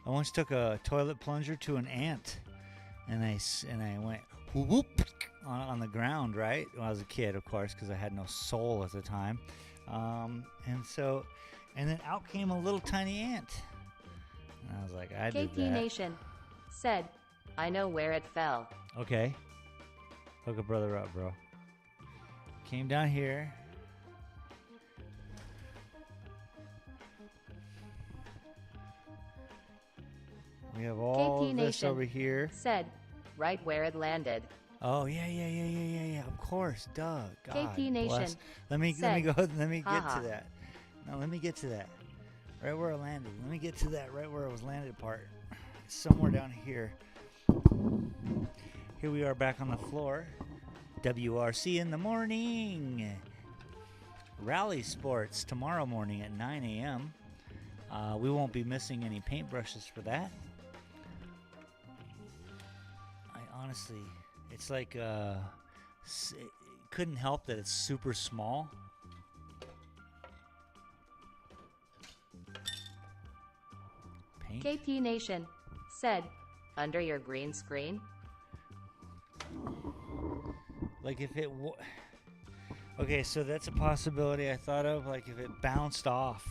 I once took a toilet plunger to an ant, and I went whoop whoop on the ground, right? When I was a kid, of course, because I had no soul at the time. And then out came a little tiny ant. And I was like, I did KP that. Nation said, I know where it fell. Okay. Hook a brother up, bro. Came down here. We have all KP of this Nation over here. said, right where it landed. Oh yeah. Of course, Doug. God KP Nation bless. Let me said, get haha. to that. No, let me get to that. Right where it landed. Let me get to that right where it was landed part. It's somewhere down here. Here we are back on the floor. WRC in the morning. Rally Sports tomorrow morning at 9 a.m. We won't be missing any paintbrushes for that. I honestly, it's like it couldn't help that it's super small. Paint. KP Nation said, under your green screen. Like if it Okay, so that's a possibility I thought of, like if it bounced off.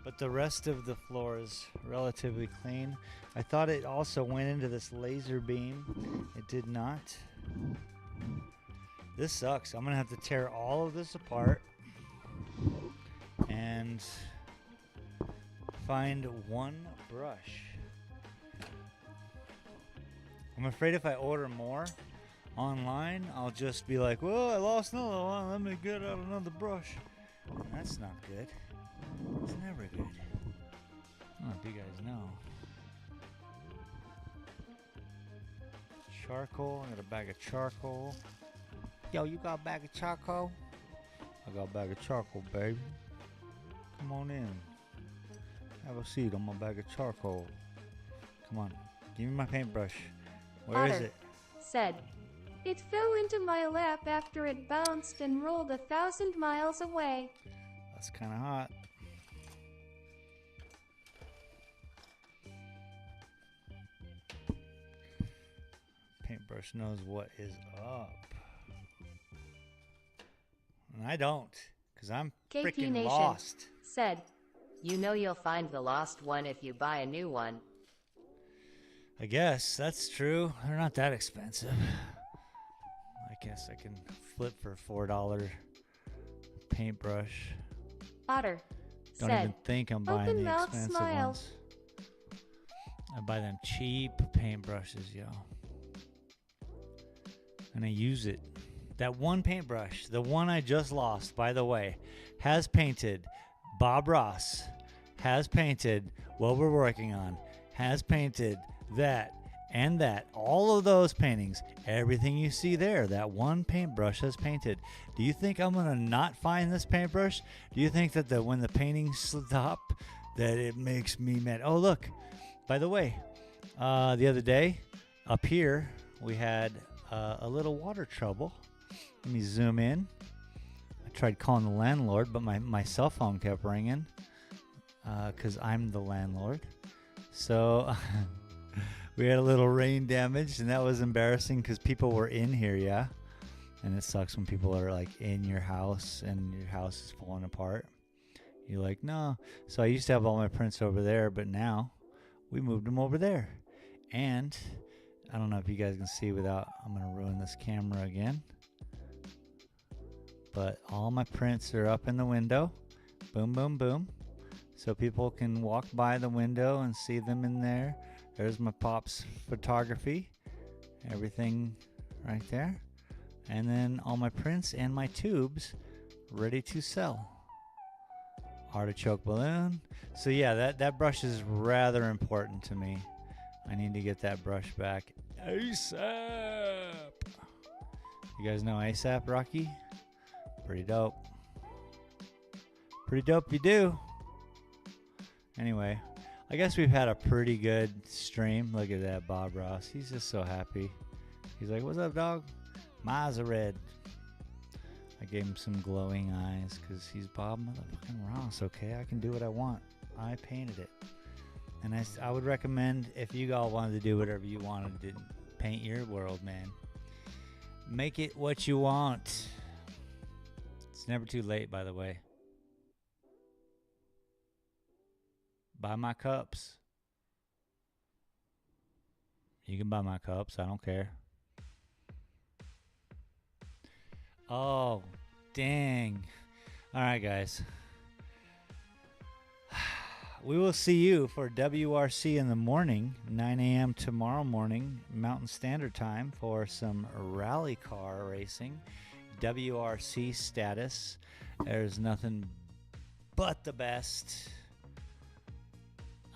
But the rest of the floor is relatively clean. I thought it also went into this laser beam. It did not. This sucks. I'm gonna have to tear all of this apart and find one brush. I'm afraid if I order more online, I'll just be like, well, I lost another one. Let me get out another brush. That's not good. It's never good. I don't know if you guys know. Charcoal. I got a bag of charcoal. Yo, you got a bag of charcoal? I got a bag of charcoal, baby. Come on in. Have a seat on my bag of charcoal. Come on. Give me my paintbrush. Where is it? Said, it fell into my lap after it bounced and rolled 1,000 miles away. That's kind of hot. Paintbrush knows what is up. And I don't, because I'm freaking lost. Said, you know you'll find the lost one if you buy a new one. I guess that's true. They're not that expensive. I guess I can flip for $4 paintbrush. Otter Don't said, even think I'm buying the expensive ones. I buy them cheap paintbrushes, yo. And I use it. That one paintbrush, the one I just lost, by the way, has painted. Bob Ross has painted what we're working on. Has painted that and that. All of those paintings, everything you see there, that one paintbrush has painted. Do you think I'm gonna not find this paintbrush? Do you think that when the paintings stop, that it makes me mad? Oh, look, by the way, the other day up here we had a little water trouble. Let me zoom in. I tried calling the landlord, but my cell phone kept ringing because I'm the landlord. So we had a little rain damage, and that was embarrassing because people were in here, yeah? And it sucks when people are like in your house and your house is falling apart. You're like, no. So I used to have all my prints over there, but now we moved them over there. And I don't know if you guys can see without, I'm going to ruin this camera again. But all my prints are up in the window. Boom, boom, boom. So people can walk by the window and see them in there. There's my Pop's photography. Everything right there. And then all my prints and my tubes ready to sell. Artichoke balloon. So yeah, that brush is rather important to me. I need to get that brush back ASAP. You guys know ASAP Rocky? Pretty dope. Pretty dope if you do. Anyway, I guess we've had a pretty good stream. Look at that Bob Ross. He's just so happy. He's like, what's up, dog? My eyes are red. I gave him some glowing eyes because he's Bob motherfucking Ross, okay? I can do what I want. I painted it. And I would recommend, if you all wanted to do whatever you wanted to paint your world, man, make it what you want. It's never too late, by the way. Buy my cups. You can buy my cups. I don't care. Oh, dang. All right, guys. We will see you for WRC in the morning, 9 a.m. tomorrow morning, Mountain Standard Time, for some rally car racing. WRC status. There's nothing but the best.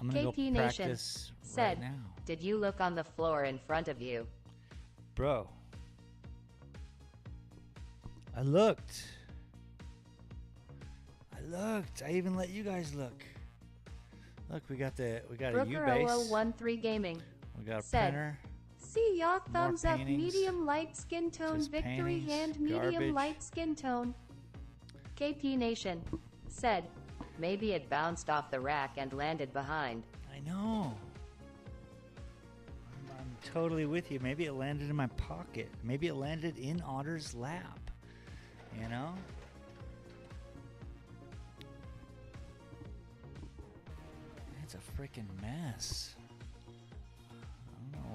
I'm going to go practice right now. Did you look on the floor in front of you? Bro. I looked. I even let you guys look. Look, we got a U-base. 0013 Gaming. We got a printer. See y'all, thumbs up, medium light skin tone, Just victory paintings, hand, medium garbage. light skin tone. KP Nation said, maybe it bounced off the rack and landed behind. I know. I'm totally with you. Maybe it landed in my pocket. Maybe it landed in Otter's lap. You know? It's a freaking mess.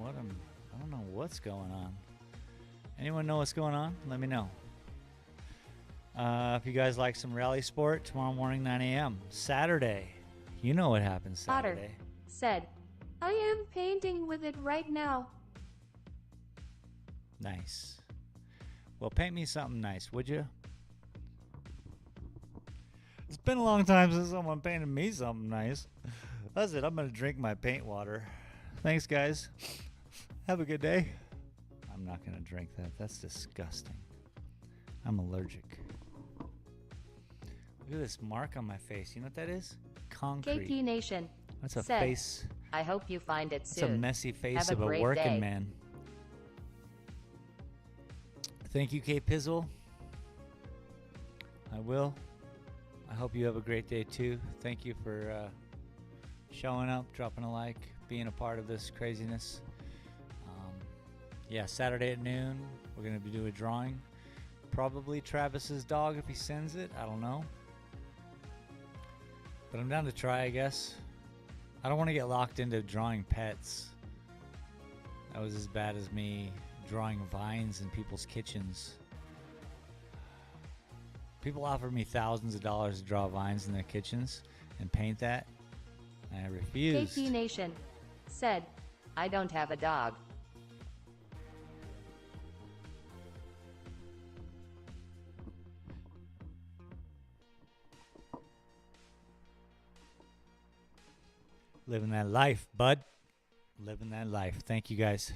I don't know what's going on. Anyone know what's going on? Let me know. If you guys like some rally sport, tomorrow morning, 9 a.m. Saturday. You know what happens Saturday. Otter said, I am painting with it right now. Nice. Well, paint me something nice, would you? It's been a long time since someone painted me something nice. That's it. I'm going to drink my paint water. Thanks, guys. Have a good day. I'm not going to drink that. That's disgusting. I'm allergic. Look at this mark on my face. You know what that is? Concrete. KP Nation That's a said, face. I hope you find it It's soon. a messy face Have a of a great working day. man. Thank you, K Pizzle. I will. I hope you have a great day too. Thank you for showing up, dropping a like, being a part of this craziness. Yeah, Saturday at noon, we're going to be doing a drawing. Probably Travis's dog if he sends it. I don't know. But I'm down to try, I guess. I don't want to get locked into drawing pets. That was as bad as me drawing vines in people's kitchens. People offer me thousands of dollars to draw vines in their kitchens and paint that. And I refused. KP Nation said, I don't have a dog. Living that life, bud. Living that life. Thank you, guys.